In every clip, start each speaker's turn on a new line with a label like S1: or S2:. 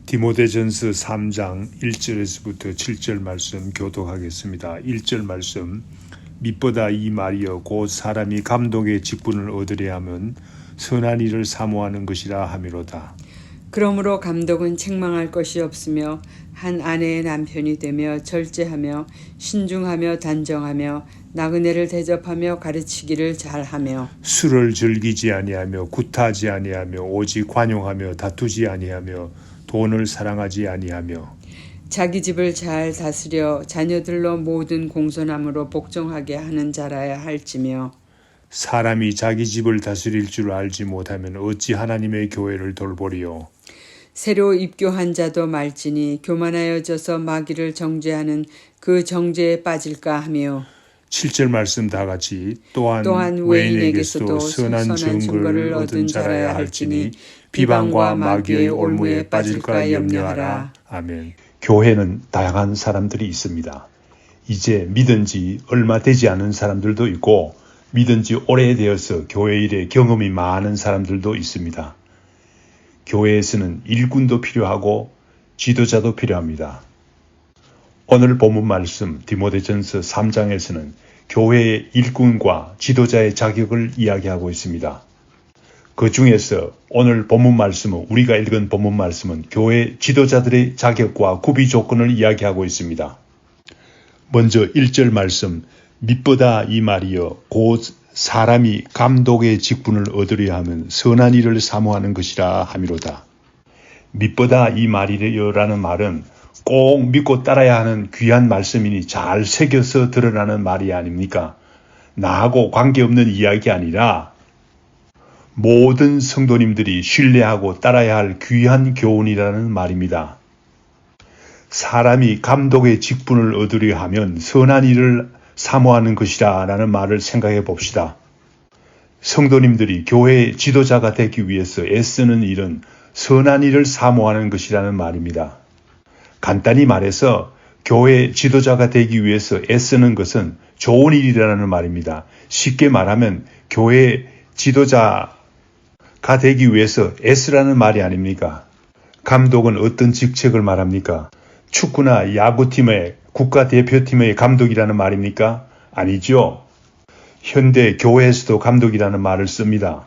S1: 디모데전서 3장 1절에서부터 7절 말씀 교독하겠습니다. 1절 말씀. mit보다 이 말이여 곧 사람이 감독의 직분을 얻으려 하면 선한 일을 사모하는 것이라 하미로다.
S2: 그러므로 감독은 책망할 것이 없으며 한 아내의 남편이 되며 절제하며 신중하며 단정하며 나그네를 대접하며 가르치기를 잘하며
S1: 술을 즐기지 아니하며 구타하지 아니하며 오직 관용하며 다투지 아니하며 돈을 사랑하지 아니하며
S2: 자기 집을 잘 다스려 자녀들로 모든 공손함으로 복종하게 하는 자라야 할지며
S1: 사람이 자기 집을 다스릴 줄 알지 못하면 어찌 하나님의 교회를 돌보리요.
S2: 새로 입교한 자도 말지니 교만하여져서 마귀를 정죄하는 그 정죄에 빠질까 하며
S1: 7절 말씀 다 같이 또한
S2: 외인에게서도
S1: 선한 증거를 얻은 자라야 할지니 비방과 마귀의 올무에 빠질까 염려하라. 아멘. 교회는 다양한 사람들이 있습니다. 이제 믿은 지 얼마 되지 않은 사람들도 있고 믿은 지 오래되어서 교회 일에 경험이 많은 사람들도 있습니다. 교회에서는 일꾼도 필요하고 지도자도 필요합니다. 오늘 본문 말씀 디모데전서 3장에서는 교회의 일꾼과 지도자의 자격을 이야기하고 있습니다. 그 중에서 오늘 본문 말씀은 우리가 읽은 본문 말씀은 교회 지도자들의 자격과 구비 조건을 이야기하고 있습니다. 먼저 1절 말씀 mit보다 이 말이여 곧 사람이 감독의 직분을 얻으려 하면 선한 일을 사모하는 것이라 하미로다. mit보다 이 말이여라는 말은 꼭 믿고 따라야 하는 귀한 말씀이니 잘 새겨서 드러나는 말이 아닙니까? 나하고 관계없는 이야기 아니라 모든 성도님들이 신뢰하고 따라야 할 귀한 교훈이라는 말입니다. 사람이 감독의 직분을 얻으려 하면 선한 일을 사모하는 것이라 라는 말을 생각해 봅시다. 성도님들이 교회의 지도자가 되기 위해서 애쓰는 일은 선한 일을 사모하는 것이라는 말입니다. 간단히 말해서 교회 지도자가 되기 위해서 애쓰는 것은 좋은 일이라는 말입니다. 쉽게 말하면 교회 지도자가 되기 위해서 애쓰라는 말이 아닙니까? 감독은 어떤 직책을 말합니까? 축구나 야구팀의 국가대표팀의 감독이라는 말입니까? 아니죠. 현대 교회에서도 감독이라는 말을 씁니다.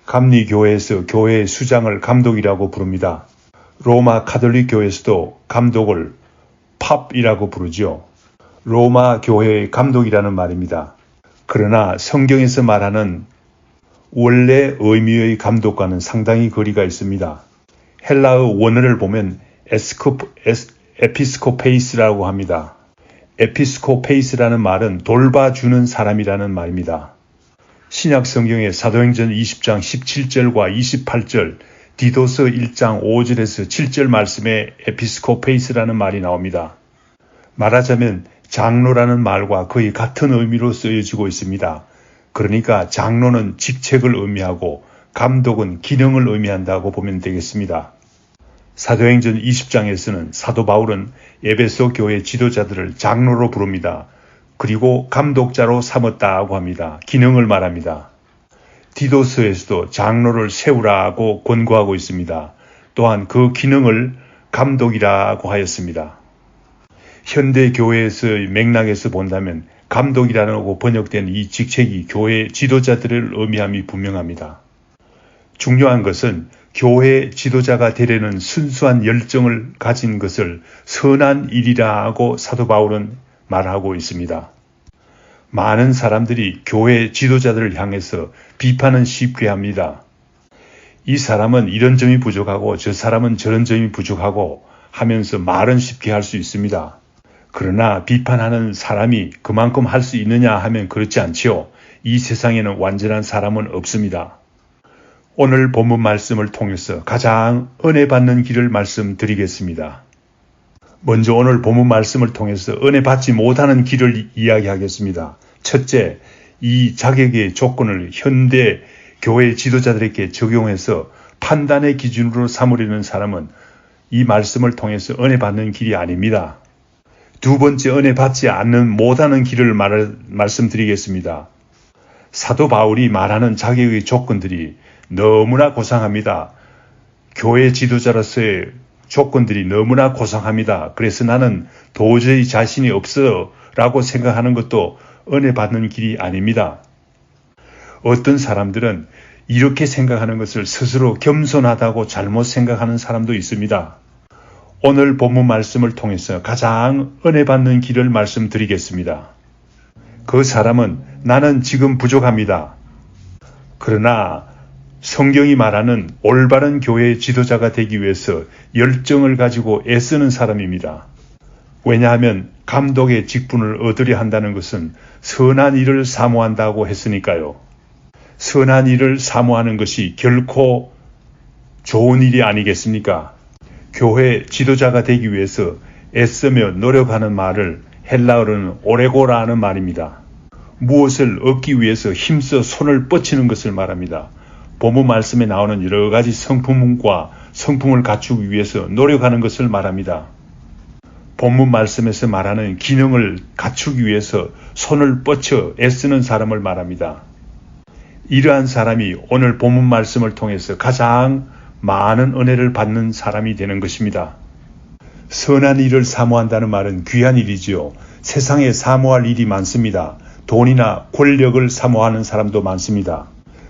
S1: 감리교회에서 교회의 수장을 감독이라고 부릅니다. 로마 가톨릭 교회에서도 감독을 팝이라고 부르죠. 로마 교회의 감독이라는 말입니다. 그러나 성경에서 말하는 원래 의미의 감독과는 상당히 거리가 있습니다. 헬라어 원어를 보면 에피스코페이스라고 합니다. 에피스코페이스라는 말은 돌봐주는 사람이라는 말입니다. 신약 성경의 사도행전 20장 17절과 28절, 디도서 1장 5절에서 7절 말씀에 에피스코페이스라는 말이 나옵니다. 말하자면 장로라는 말과 거의 같은 의미로 쓰여지고 있습니다. 그러니까 장로는 직책을 의미하고 감독은 기능을 의미한다고 보면 되겠습니다. 사도행전 20장에서는 사도 바울은 에베소 교회 지도자들을 장로로 부릅니다. 그리고 감독자로 삼았다고 합니다. 기능을 말합니다. 디도서에서도 장로를 세우라고 권고하고 있습니다. 또한 그 기능을 감독이라고 하였습니다. 현대 교회에서의 맥락에서 본다면 감독이라고 번역된 이 직책이 교회 지도자들을 의미함이 분명합니다. 중요한 것은 교회 지도자가 되려는 순수한 열정을 가진 것을 선한 일이라고 사도 바울은 말하고 있습니다. 많은 사람들이 교회 지도자들을 향해서 비판은 쉽게 합니다. 이 사람은 이런 점이 부족하고 저 사람은 저런 점이 부족하고 하면서 말은 쉽게 할 수 있습니다. 그러나 비판하는 사람이 그만큼 할 수 있느냐 하면 그렇지 않지요. 이 세상에는 완전한 사람은 없습니다. 오늘 본문 말씀을 통해서 가장 은혜 받는 길을 말씀드리겠습니다. 먼저 오늘 본문 말씀을 통해서 은혜 받지 못하는 길을 이야기하겠습니다. 첫째, 이 자격의 조건을 현대 교회 지도자들에게 적용해서 판단의 기준으로 삼으려는 사람은 이 말씀을 통해서 은혜 받는 길이 아닙니다. 두 번째, 은혜 받지 않는 못하는 길을 말씀드리겠습니다. 사도 바울이 말하는 자격의 조건들이 너무나 고상합니다. 교회 지도자로서의 조건들이 너무나 고상합니다. 그래서 나는 도저히 자신이 없어 라고 생각하는 것도 은혜 받는 길이 아닙니다. 어떤 사람들은 이렇게 생각하는 것을 스스로 겸손하다고 잘못 생각하는 사람도 있습니다. 오늘 본문 말씀을 통해서 가장 은혜 받는 길을 말씀드리겠습니다. 그 사람은 나는 지금 부족합니다. 그러나 성경이 말하는 올바른 교회의 지도자가 되기 위해서 열정을 가지고 애쓰는 사람입니다. 왜냐하면 감독의 직분을 얻으려 한다는 것은 선한 일을 사모한다고 했으니까요. 선한 일을 사모하는 것이 결코 좋은 일이 아니겠습니까? 교회 지도자가 되기 위해서 애쓰며 노력하는 말을 헬라어로는 오레고라는 말입니다. 무엇을 얻기 위해서 힘써 손을 뻗치는 것을 말합니다. 본문 말씀에 나오는 여러 가지 성품과 성품을 갖추기 위해서 노력하는 것을 말합니다. 본문 말씀에서 말하는 기능을 갖추기 위해서 손을 뻗쳐 애쓰는 사람을 말합니다. 이러한 사람이 오늘 본문 말씀을 통해서 가장 많은 은혜를 받는 사람이 되는 것입니다. 선한 일을 사모한다는 말은 귀한 일이지요. 세상에 사모할 일이 많습니다. 돈이나 권력을 사모하는 사람도 많습니다.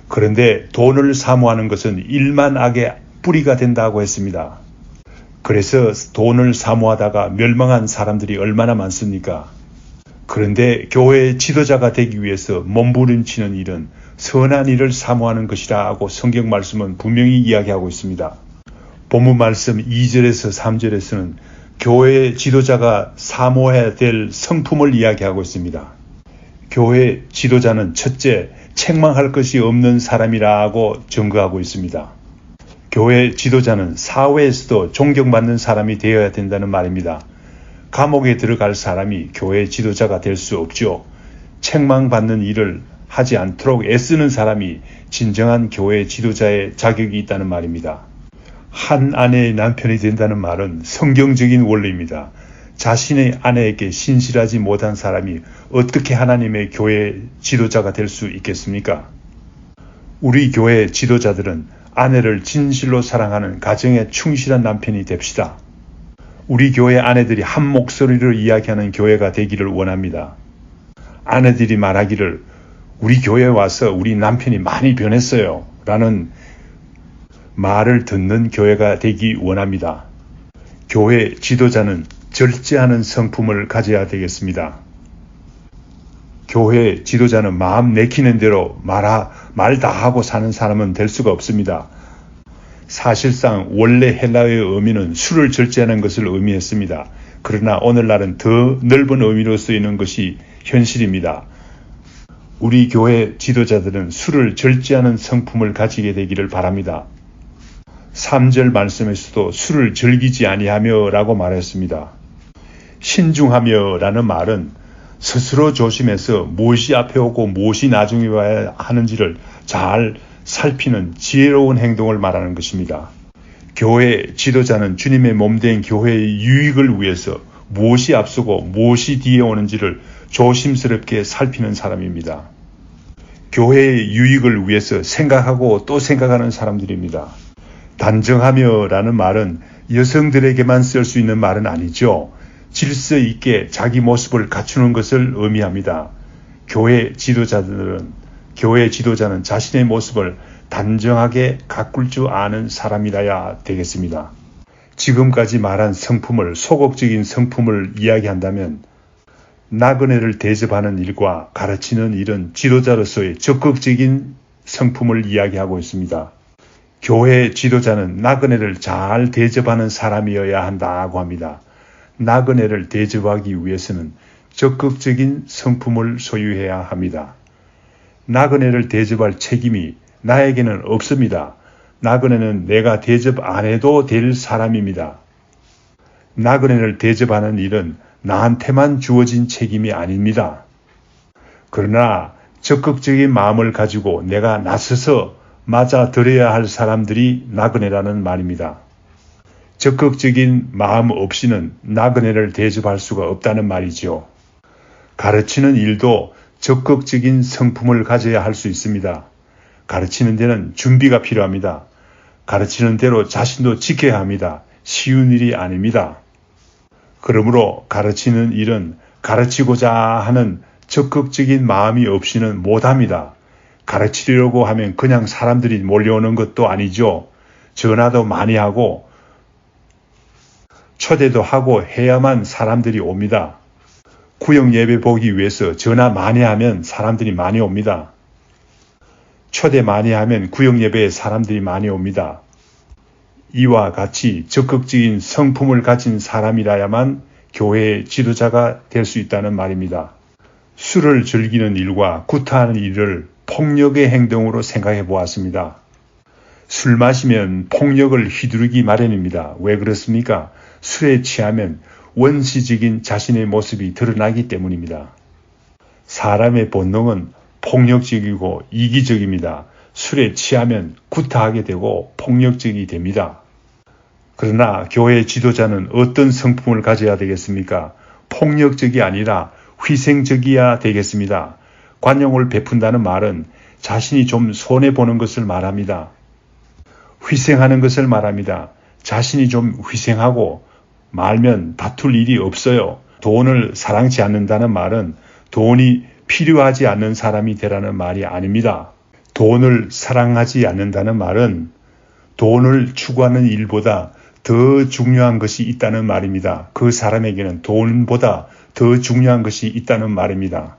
S1: 그런데 돈을 사모하는 것은 일만악의 뿌리가 된다고 했습니다. 그래서 돈을 사모하다가 멸망한 사람들이 얼마나 많습니까? 그런데 교회의 지도자가 되기 위해서 몸부림치는 일은 선한 일을 사모하는 것이라고 성경 말씀은 분명히 이야기하고 있습니다. 본문 말씀 2절에서 3절에서는 교회의 지도자가 사모해야 될 성품을 이야기하고 있습니다. 교회 지도자는 첫째, 책망할 것이 없는 사람이라고 증거하고 있습니다. 교회 지도자는 사회에서도 존경받는 사람이 되어야 된다는 말입니다. 감옥에 들어갈 사람이 교회 지도자가 될 수 없죠. 책망받는 일을 하지 않도록 애쓰는 사람이 진정한 교회 지도자의 자격이 있다는 말입니다. 한 아내의 남편이 된다는 말은 성경적인 원리입니다. 자신의 아내에게 신실하지 못한 사람이 어떻게 하나님의 교회 지도자가 될 수 있겠습니까? 우리 교회 지도자들은 아내를 진실로 사랑하는 가정에 충실한 남편이 됩시다. 우리 교회 아내들이 한 목소리로 이야기하는 교회가 되기를 원합니다. 아내들이 말하기를 우리 교회에 와서 우리 남편이 많이 변했어요 라는 말을 듣는 교회가 되기 원합니다. 교회 지도자는 절제하는 성품을 가져야 되겠습니다. 교회 지도자는 마음 내키는 대로 말 다 하고 사는 사람은 될 수가 없습니다. 사실상 원래 헬라어의 의미는 술을 절제하는 것을 의미했습니다. 그러나 오늘날은 더 넓은 의미로 쓰이는 것이 현실입니다. 우리 교회 지도자들은 술을 절제하는 성품을 가지게 되기를 바랍니다. 3절 말씀에서도 술을 즐기지 아니하며 라고 말했습니다. 신중하며 라는 말은 스스로 조심해서 무엇이 앞에 오고 무엇이 나중에 와야 하는지를 잘 살피는 지혜로운 행동을 말하는 것입니다. 교회 지도자는 주님의 몸된 교회의 유익을 위해서 무엇이 앞서고 무엇이 뒤에 오는지를 조심스럽게 살피는 사람입니다. 교회의 유익을 위해서 생각하고 또 생각하는 사람들입니다. 단정하며 라는 말은 여성들에게만 쓸 수 있는 말은 아니죠. 질서 있게 자기 모습을 갖추는 것을 의미합니다. 교회 지도자는 자신의 모습을 단정하게 가꿀 줄 아는 사람이라야 되겠습니다. 지금까지 말한 성품을 소극적인 성품을 이야기한다면 나그네를 대접하는 일과 가르치는 일은 지도자로서의 적극적인 성품을 이야기하고 있습니다. 교회 지도자는 나그네를 잘 대접하는 사람이어야 한다고 합니다. 나그네를 대접하기 위해서는 적극적인 성품을 소유해야 합니다. 나그네를 대접할 책임이 나에게는 없습니다. 나그네는 내가 대접 안 해도 될 사람입니다. 나그네를 대접하는 일은 나한테만 주어진 책임이 아닙니다. 그러나 적극적인 마음을 가지고 내가 나서서 맞아들여야 할 사람들이 나그네라는 말입니다. 적극적인 마음 없이는 나그네를 대접할 수가 없다는 말이죠. 가르치는 일도 적극적인 성품을 가져야 할 수 있습니다. 가르치는 데는 준비가 필요합니다. 가르치는 대로 자신도 지켜야 합니다. 쉬운 일이 아닙니다. 그러므로 가르치는 일은 가르치고자 하는 적극적인 마음이 없이는 못합니다. 가르치려고 하면 그냥 사람들이 몰려오는 것도 아니죠. 전화도 많이 하고 초대도 하고 해야만 사람들이 옵니다. 구역 예배 보기 위해서 전화 많이 하면 사람들이 많이 옵니다. 초대 많이 하면 구역 예배에 사람들이 많이 옵니다. 이와 같이 적극적인 성품을 가진 사람이라야만 교회의 지도자가 될 수 있다는 말입니다. 술을 즐기는 일과 구타하는 일을 폭력의 행동으로 생각해 보았습니다. 술 마시면 폭력을 휘두르기 마련입니다. 왜 그렇습니까? 술에 취하면 원시적인 자신의 모습이 드러나기 때문입니다. 사람의 본능은 폭력적이고 이기적입니다. 술에 취하면 구타하게 되고 폭력적이 됩니다. 그러나 교회 지도자는 어떤 성품을 가져야 되겠습니까? 폭력적이 아니라 희생적이어야 되겠습니다. 관용을 베푼다는 말은 자신이 좀 손해보는 것을 말합니다. 희생하는 것을 말합니다. 자신이 좀 희생하고 말면 다툴 일이 없어요. 돈을 사랑치 않는다는 말은 돈이 필요하지 않는 사람이 되라는 말이 아닙니다. 돈을 사랑하지 않는다는 말은 돈을 추구하는 일보다 더 중요한 것이 있다는 말입니다. 그 사람에게는 돈보다 더 중요한 것이 있다는 말입니다.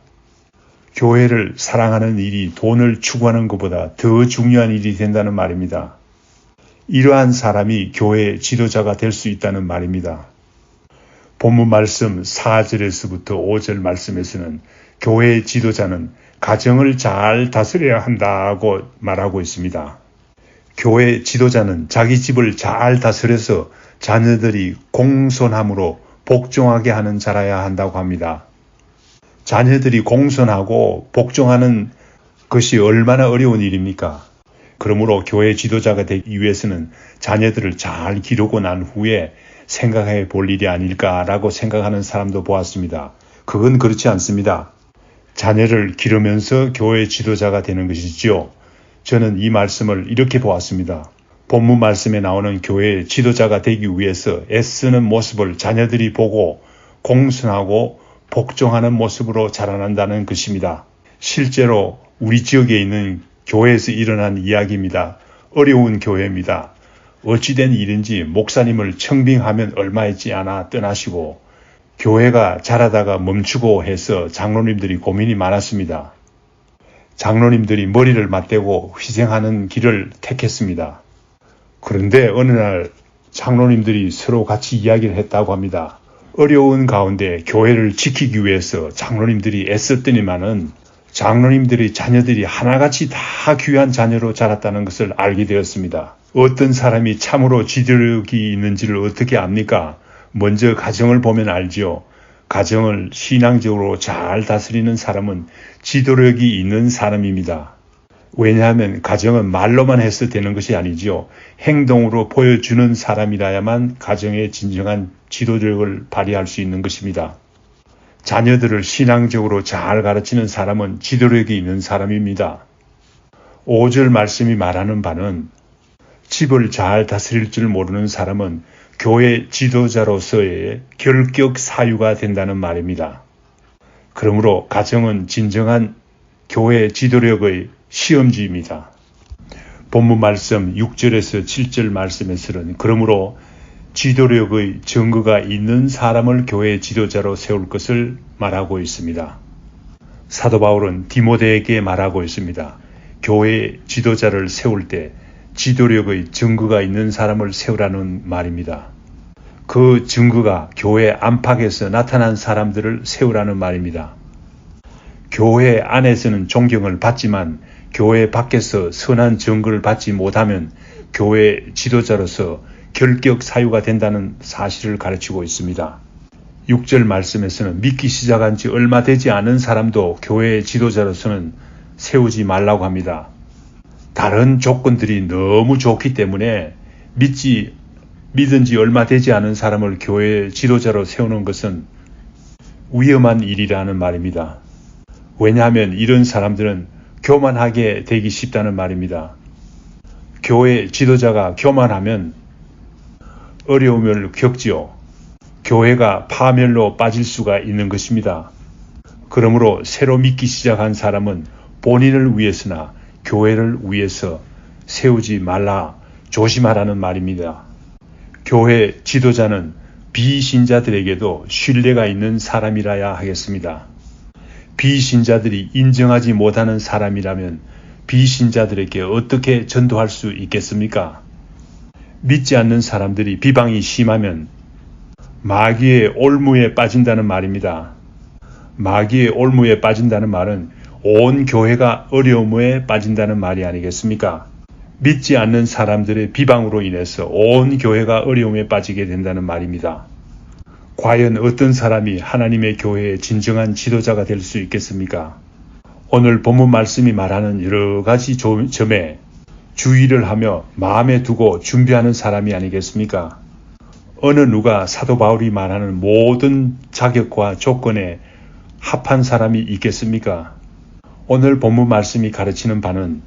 S1: 교회를 사랑하는 일이 돈을 추구하는 것보다 더 중요한 일이 된다는 말입니다. 이러한 사람이 교회의 지도자가 될 수 있다는 말입니다. 본문 말씀 4절에서부터 5절 말씀에서는 교회의 지도자는 가정을 잘 다스려야 한다고 말하고 있습니다. 교회 지도자는 자기 집을 잘 다스려서 자녀들이 공손함으로 복종하게 하는 자라야 한다고 합니다. 자녀들이 공손하고 복종하는 것이 얼마나 어려운 일입니까? 그러므로 교회 지도자가 되기 위해서는 자녀들을 잘 기르고 난 후에 생각해 볼 일이 아닐까라고 생각하는 사람도 보았습니다. 그건 그렇지 않습니다. 자녀를 기르면서 교회 지도자가 되는 것이지요. 저는 이 말씀을 이렇게 보았습니다. 본문 말씀에 나오는 교회 지도자가 되기 위해서 애쓰는 모습을 자녀들이 보고 공손하고 복종하는 모습으로 자라난다는 것입니다. 실제로 우리 지역에 있는 교회에서 일어난 이야기입니다. 어려운 교회입니다. 어찌된 일인지 목사님을 청빙하면 얼마 있지 않아 떠나시고 교회가 자라다가 멈추고 해서 장로님들이 고민이 많았습니다. 장로님들이 머리를 맞대고 희생하는 길을 택했습니다. 그런데 어느 날 장로님들이 서로 같이 이야기를 했다고 합니다. 어려운 가운데 교회를 지키기 위해서 장로님들이 애썼더니만은 장로님들의 자녀들이 하나같이 다 귀한 자녀로 자랐다는 것을 알게 되었습니다. 어떤 사람이 참으로 지도력이 있는지를 어떻게 압니까? 먼저 가정을 보면 알지요. 가정을 신앙적으로 잘 다스리는 사람은 지도력이 있는 사람입니다. 왜냐하면 가정은 말로만 해서 되는 것이 아니지요. 행동으로 보여주는 사람이라야만 가정의 진정한 지도력을 발휘할 수 있는 것입니다. 자녀들을 신앙적으로 잘 가르치는 사람은 지도력이 있는 사람입니다. 5절 말씀이 말하는 바는 집을 잘 다스릴 줄 모르는 사람은 교회 지도자로서의 결격 사유가 된다는 말입니다. 그러므로 가정은 진정한 교회 지도력의 시험지입니다. 본문 말씀 6절에서 7절 말씀에서는 그러므로 지도력의 증거가 있는 사람을 교회 지도자로 세울 것을 말하고 있습니다. 사도 바울은 디모데에게 말하고 있습니다. 교회 지도자를 세울 때 지도력의 증거가 있는 사람을 세우라는 말입니다. 그 증거가 교회 안팎에서 나타난 사람들을 세우라는 말입니다. 교회 안에서는 존경을 받지만 교회 밖에서 선한 증거를 받지 못하면 교회 지도자로서 결격 사유가 된다는 사실을 가르치고 있습니다. 6절 말씀에서는 믿기 시작한 지 얼마 되지 않은 사람도 교회 지도자로서는 세우지 말라고 합니다. 다른 조건들이 너무 좋기 때문에 믿은 지 얼마 되지 않은 사람을 교회 지도자로 세우는 것은 위험한 일이라는 말입니다. 왜냐하면 이런 사람들은 교만하게 되기 쉽다는 말입니다. 교회 지도자가 교만하면 어려움을 겪지요. 교회가 파멸로 빠질 수가 있는 것입니다. 그러므로 새로 믿기 시작한 사람은 본인을 위해서나 교회를 위해서 세우지 말라, 조심하라는 말입니다. 교회 지도자는 비신자들에게도 신뢰가 있는 사람이라야 하겠습니다. 비신자들이 인정하지 못하는 사람이라면 비신자들에게 어떻게 전도할 수 있겠습니까? 믿지 않는 사람들이 비방이 심하면 마귀의 올무에 빠진다는 말입니다. 마귀의 올무에 빠진다는 말은 온 교회가 어려움에 빠진다는 말이 아니겠습니까? 믿지 않는 사람들의 비방으로 인해서 온 교회가 어려움에 빠지게 된다는 말입니다. 과연 어떤 사람이 하나님의 교회의 진정한 지도자가 될 수 있겠습니까? 오늘 본문 말씀이 말하는 여러 가지 점에 주의를 하며 마음에 두고 준비하는 사람이 아니겠습니까? 어느 누가 사도 바울이 말하는 모든 자격과 조건에 합한 사람이 있겠습니까? 오늘 본문 말씀이 가르치는 바는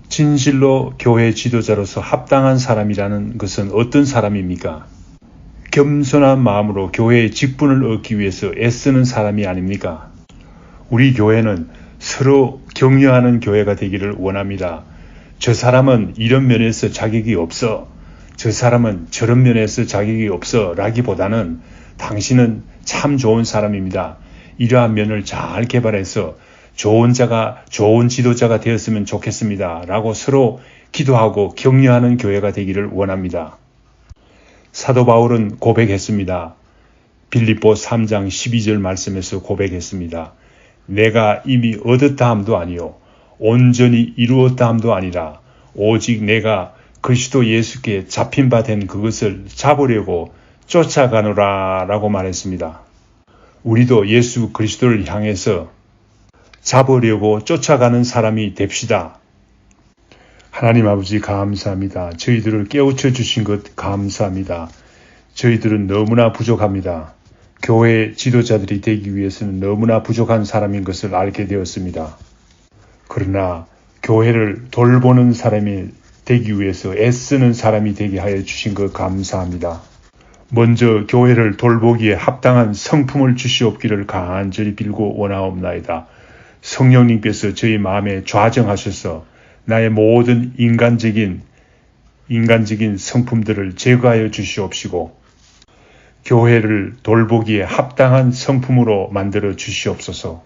S1: 진실로 교회 지도자로서 합당한 사람이라는 것은 어떤 사람입니까? 겸손한 마음으로 교회의 직분을 얻기 위해서 애쓰는 사람이 아닙니까? 우리 교회는 서로 격려하는 교회가 되기를 원합니다. 저 사람은 이런 면에서 자격이 없어, 저 사람은 저런 면에서 자격이 없어 라기보다는 당신은 참 좋은 사람입니다. 이러한 면을 잘 개발해서 좋은 지도자가 되었으면 좋겠습니다. 라고 서로 기도하고 격려하는 교회가 되기를 원합니다. 사도 바울은 고백했습니다. 빌립보 3장 12절 말씀에서 고백했습니다. 내가 이미 얻었다 함도 아니요 온전히 이루었다 함도 아니라 오직 내가 그리스도 예수께 잡힌 바 된 그것을 잡으려고 쫓아가노라 라고 말했습니다. 우리도 예수 그리스도를 향해서 잡으려고 쫓아가는 사람이 됩시다. 하나님 아버지 감사합니다. 저희들을 깨우쳐 주신 것 감사합니다. 저희들은 너무나 부족합니다. 교회 지도자들이 되기 위해서는 너무나 부족한 사람인 것을 알게 되었습니다. 그러나 교회를 돌보는 사람이 되기 위해서 애쓰는 사람이 되게 하여 주신 것 감사합니다. 먼저 교회를 돌보기에 합당한 성품을 주시옵기를 간절히 빌고 원하옵나이다. 성령님께서 저희 마음에 좌정하셔서 나의 모든 인간적인 성품들을 제거하여 주시옵시고 교회를 돌보기에 합당한 성품으로 만들어 주시옵소서.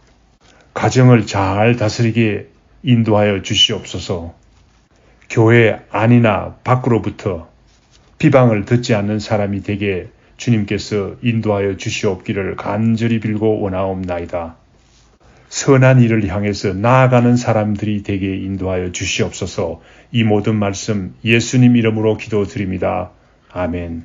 S1: 가정을 잘 다스리게 인도하여 주시옵소서. 교회 안이나 밖으로부터 비방을 듣지 않는 사람이 되게 주님께서 인도하여 주시옵기를 간절히 빌고 원하옵나이다. 선한 일을 향해서 나아가는 사람들이 되게 인도하여 주시옵소서. 이 모든 말씀 예수님 이름으로 기도드립니다. 아멘.